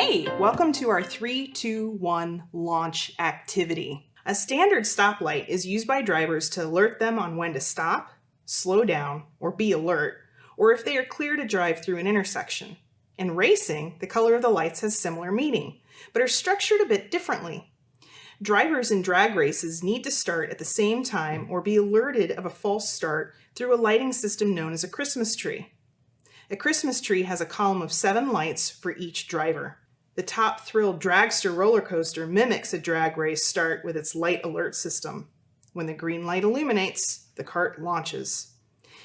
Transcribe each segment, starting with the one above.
Hey, welcome to our 3, 2, 1 launch activity. A standard stoplight is used by drivers to alert them on when to stop, slow down, or be alert, or if they are clear to drive through an intersection. In racing, the color of the lights has similar meaning, but are structured a bit differently. Drivers in drag races need to start at the same time or be alerted of a false start through a lighting system known as a Christmas tree. A Christmas tree has a column of 7 lights for each driver. The Top Thrill Dragster roller coaster mimics a drag race start with its light alert system. When the green light illuminates, the cart launches.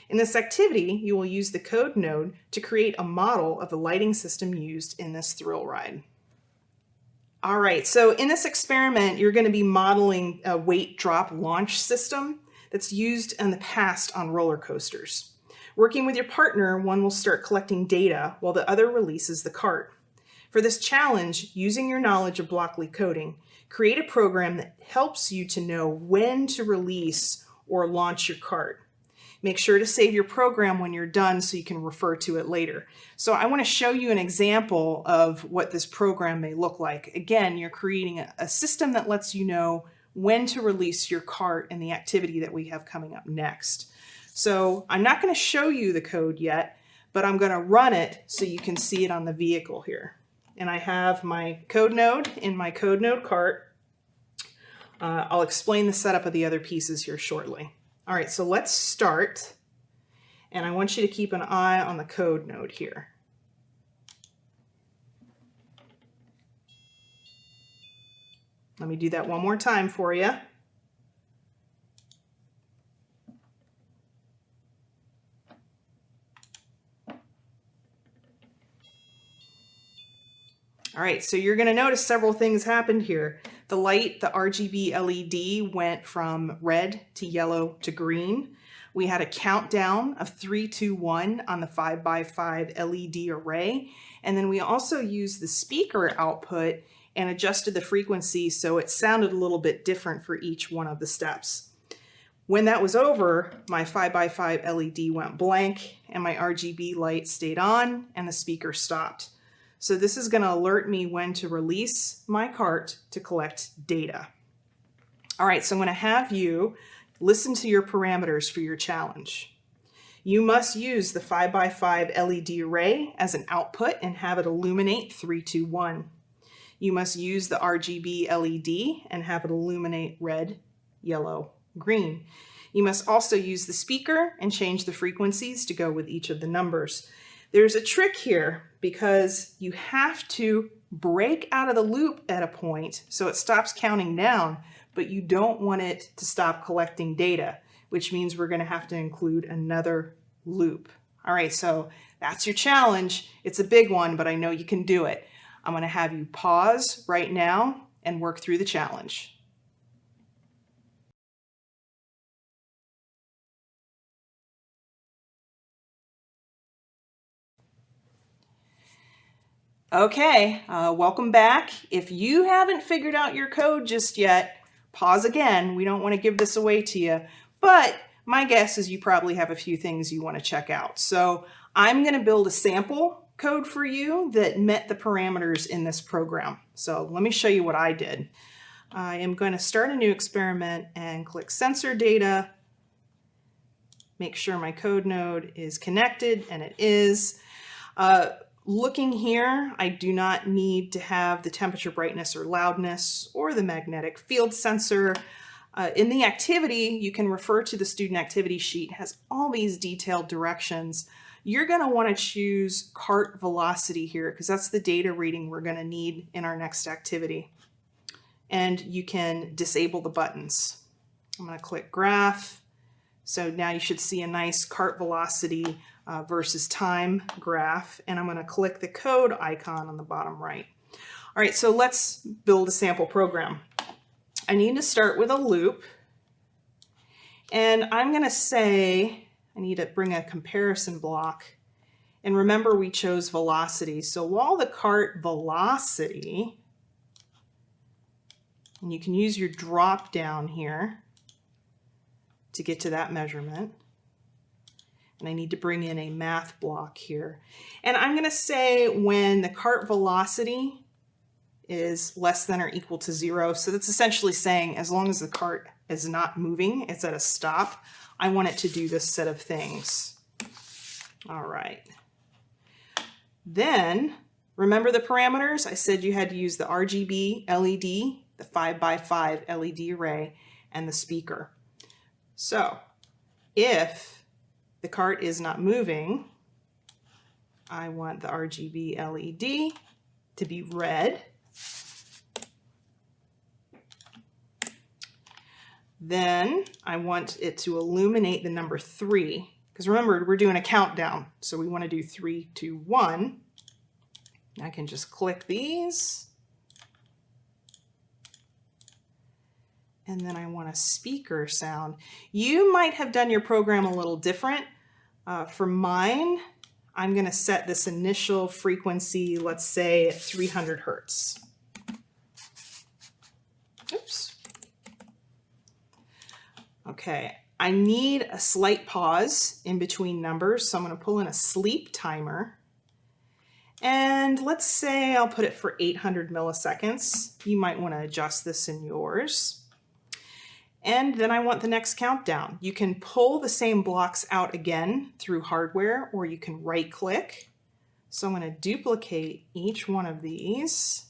In this activity, you will use the code.Node to create a model of the lighting system used in this thrill ride. All right, so in this experiment, you're going to be modeling a weight drop launch system that's used in the past on roller coasters. Working with your partner, one will start collecting data while the other releases the cart. For this challenge, using your knowledge of Blockly coding, create a program that helps you to know when to release or launch your cart. Make sure to save your program when you're done so you can refer to it later. So I want to show you an example of what this program may look like. Again, you're creating a system that lets you know when to release your cart in the activity that we have coming up next. So I'm not going to show you the code yet, but I'm going to run it so you can see it on the vehicle here. And I have my code.Node in my code.Node cart. I'll explain the setup of the other pieces here shortly. All right, so let's start. And I want you to keep an eye on the code.Node here. Let me do that one more time for you. All right, so you're going to notice several things happened here. The light, the RGB LED, went from red to yellow to green. We had a countdown of 3, 2, 1 on the 5x5 LED array. And then we also used the speaker output and adjusted the frequency so it sounded a little bit different for each one of the steps. When that was over, my 5x5 LED went blank and my RGB light stayed on and the speaker stopped. So this is going to alert me when to release my cart to collect data. All right, so I'm going to have you listen to your parameters for your challenge. You must use the 5x5 LED array as an output and have it illuminate 3, 2, 1. You must use the RGB LED and have it illuminate red, yellow, green. You must also use the speaker and change the frequencies to go with each of the numbers. There's a trick here because you have to break out of the loop at a point so it stops counting down, but you don't want it to stop collecting data, which means we're going to have to include another loop. All right, so that's your challenge. It's a big one, but I know you can do it. I'm going to have you pause right now and work through the challenge. Okay, welcome back. If you haven't figured out your code just yet, pause again. We don't want to give this away to you, but my guess is you probably have a few things you want to check out. So I'm going to build a sample code for you that met the parameters in this program. So let me show you what I did. I am going to start a new experiment and click sensor data. Make sure my code.Node is connected, and it is. Looking here, I do not need to have the temperature, brightness, or loudness, or the magnetic field sensor. In the activity, you can refer to the student activity sheet. It has all these detailed directions. You're going to want to choose cart velocity here because that's the data reading we're going to need in our next activity. And you can disable the buttons. I'm going to click graph. So now you should see a nice cart velocity versus time graph, and I'm going to click the code icon on the bottom right. All right, so let's build a sample program. I need to start with a loop, and I'm going to say I need to bring a comparison block, and remember we chose velocity. So while the cart velocity, and you can use your drop down here to get to that measurement. And I need to bring in a math block here. And I'm going to say when the cart velocity is less than or equal to 0. So that's essentially saying as long as the cart is not moving, it's at a stop, I want it to do this set of things. All right. Then remember the parameters? I said you had to use the RGB LED, the 5x5 LED array, and the speaker. So if the cart is not moving, I want the RGB LED to be red. Then I want it to illuminate the number 3, because remember, we're doing a countdown. So we want to do 3, 2, 1. I can just click these. And then I want a speaker sound. You might have done your program a little different. For mine, I'm going to set this initial frequency, let's say at 300 Hertz. Oops. Okay, I need a slight pause in between numbers, so I'm going to pull in a sleep timer. And let's say I'll put it for 800 milliseconds. You might want to adjust this in yours. And then I want the next countdown. You can pull the same blocks out again through hardware, or you can right click. So I'm going to duplicate each one of these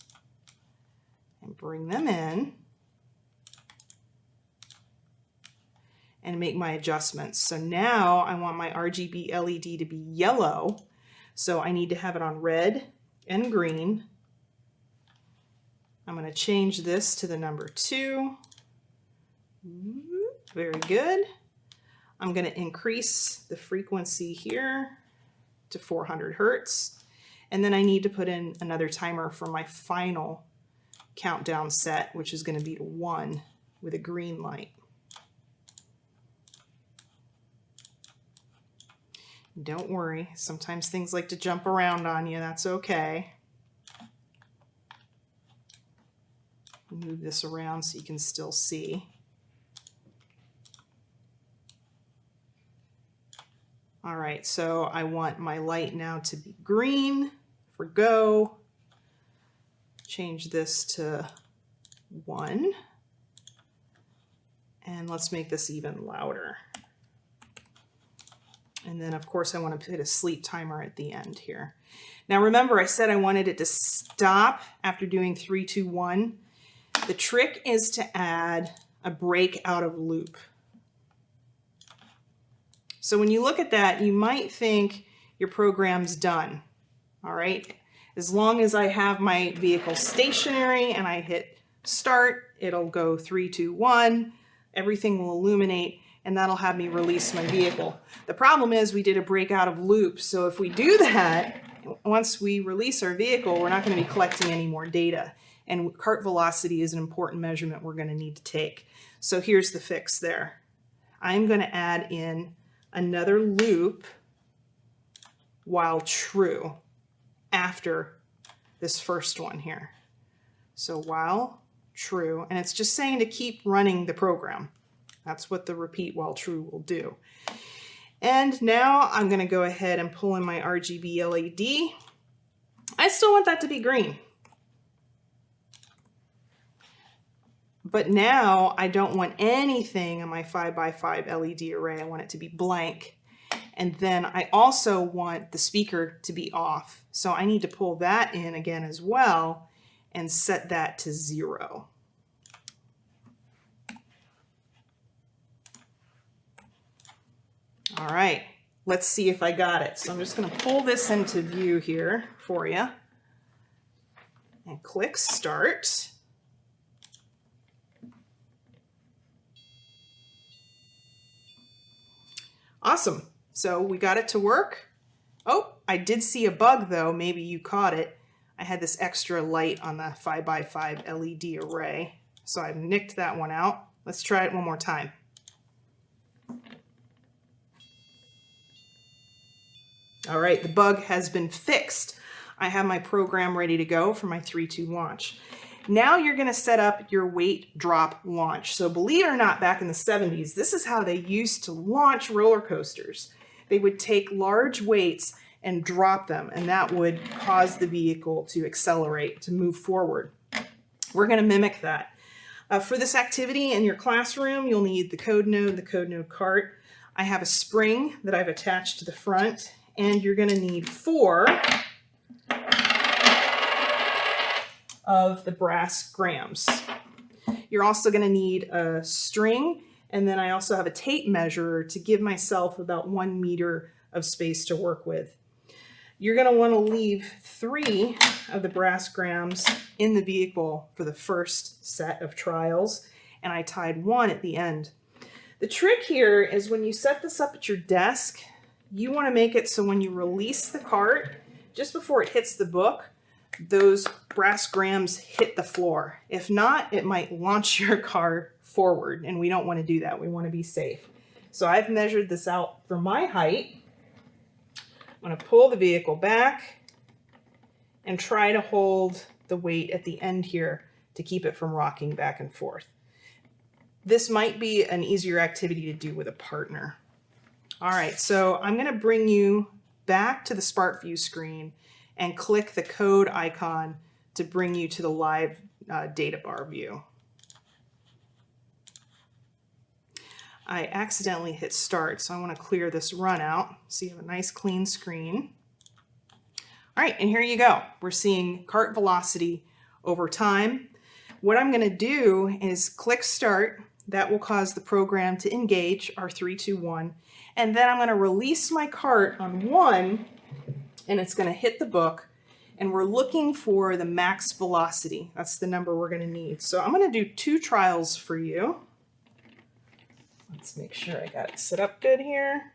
and bring them in and make my adjustments. So now I want my RGB LED to be yellow. So I need to have it on red and green. I'm going to change this to the number 2. Very good. I'm going to increase the frequency here to 400 Hertz. And then I need to put in another timer for my final countdown set, which is going to be to 1 with a green light. Don't worry, sometimes things like to jump around on you, that's okay. Move this around so you can still see. All right, so I want my light now to be green for go. Change this to 1. And let's make this even louder. And then of course I want to put a sleep timer at the end here. Now remember, I said I wanted it to stop after doing 3, 2, 1. The trick is to add a break out of loop. So when you look at that, you might think your program's done. All right. As long as I have my vehicle stationary and I hit start, it'll go 3, 2, 1. Everything will illuminate, and that'll have me release my vehicle. The problem is we did a break out of loop. So if we do that, once we release our vehicle, we're not going to be collecting any more data. And cart velocity is an important measurement we're going to need to take. So here's the fix there. I'm going to add in another loop while true after this first one here. So while true, and it's just saying to keep running the program. That's what the repeat while true will do. And now I'm going to go ahead and pull in my RGB LED. I still want that to be green. But now I don't want anything on my 5x5 LED array. I want it to be blank. And then I also want the speaker to be off. So I need to pull that in again as well and set that to 0. All right, let's see if I got it. So I'm just going to pull this into view here for you and click start. Awesome. So we got it to work. Oh, I did see a bug though. Maybe you caught it. I had this extra light on the 5x5 LED array. So I nicked that one out. Let's try it one more time. All right, the bug has been fixed. I have my program ready to go for my 3-2 launch. Now you're going to set up your weight drop launch. So believe it or not, back in the 70s, this is how they used to launch roller coasters. They would take large weights and drop them, and that would cause the vehicle to accelerate, to move forward. We're going to mimic that. For this activity in your classroom, you'll need the code.Node, the code.Node cart. I have a spring that I've attached to the front, and you're going to need 4 of the brass grams. You're also going to need a string, and then I also have a tape measure to give myself about 1 meter of space to work with. You're going to want to leave 3 of the brass grams in the vehicle for the first set of trials, and I tied 1 at the end. The trick here is when you set this up at your desk, you want to make it so when you release the cart, just before it hits the book, those brass grams hit the floor. If not, it might launch your car forward, and we don't want to do that. We want to be safe. So I've measured this out for my height. I'm going to pull the vehicle back and try to hold the weight at the end here to keep it from rocking back and forth. This might be an easier activity to do with a partner. All right, so I'm going to bring you back to the Spark View screen and click the code icon to bring you to the live data bar view. I accidentally hit start, so I want to clear this run out so you have a nice clean screen. All right, and here you go. We're seeing cart velocity over time. What I'm going to do is click start. That will cause the program to engage our 3, 2, 1. And then I'm going to release my cart on 1, and it's going to hit the book. And we're looking for the max velocity. That's the number we're going to need. So I'm going to do 2 trials for you. Let's make sure I got it set up good here.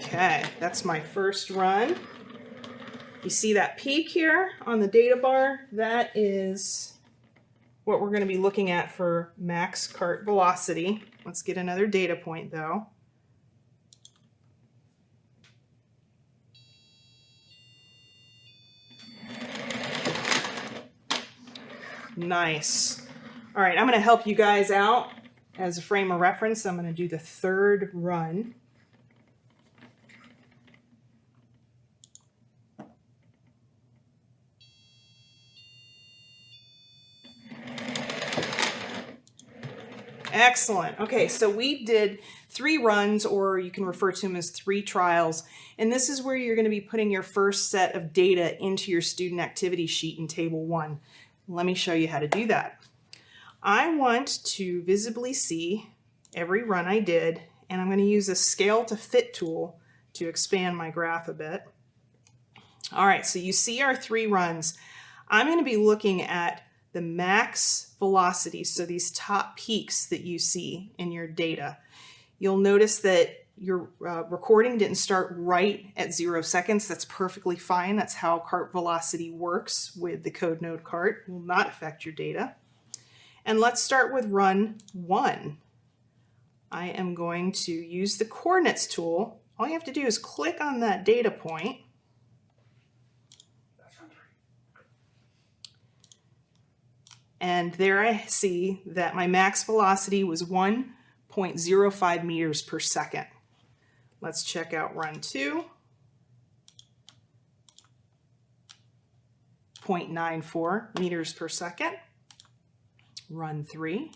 Okay, that's my first run. You see that peak here on the data bar? That is what we're going to be looking at for max cart velocity. Let's get another data point though. Nice. All right, I'm going to help you guys out as a frame of reference. I'm going to do the 3rd run. Excellent. Okay, so we did 3 runs, or you can refer to them as 3 trials. And this is where you're going to be putting your first set of data into your student activity sheet in Table 1. Let me show you how to do that. I want to visibly see every run I did, and I'm going to use the scale to fit tool to expand my graph a bit. All right, so you see our 3 runs. I'm going to be looking at the max velocity, so these top peaks that you see in your data. You'll notice that your recording didn't start right at 0 seconds. That's perfectly fine. That's how cart velocity works with the code.Node cart. It will not affect your data. And let's start with run 1. I am going to use the coordinates tool. All you have to do is click on that data point. And there I see that my max velocity was 1.05 meters per second. Let's check out run 2. 0.94 meters per second. Run 3.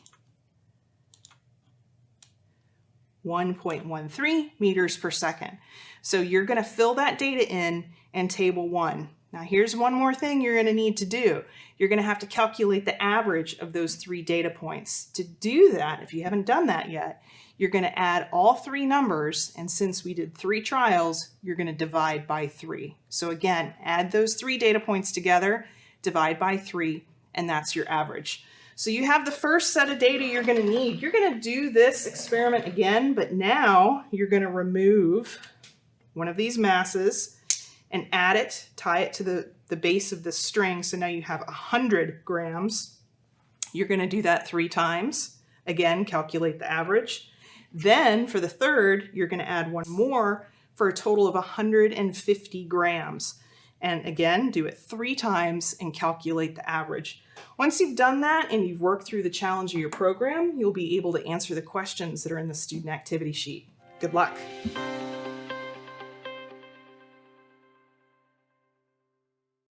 1.13 meters per second. So you're going to fill that data in Table 1. Now here's one more thing you're going to need to do. You're going to have to calculate the average of those 3 data points. To do that, if you haven't done that yet, you're going to add all 3 numbers, and since we did 3 trials, you're going to divide by 3. So again, add those 3 data points together, divide by 3, and that's your average. So you have the first set of data you're going to need. You're going to do this experiment again, but now you're going to remove one of these masses and add it, tie it to the base of the string. So now you have 100 grams. You're going to do that 3 times. Again, calculate the average. Then for the 3rd, you're going to add 1 more for a total of 150 grams. And again, do it 3 times and calculate the average. Once you've done that and you've worked through the challenge of your program, you'll be able to answer the questions that are in the student activity sheet. Good luck.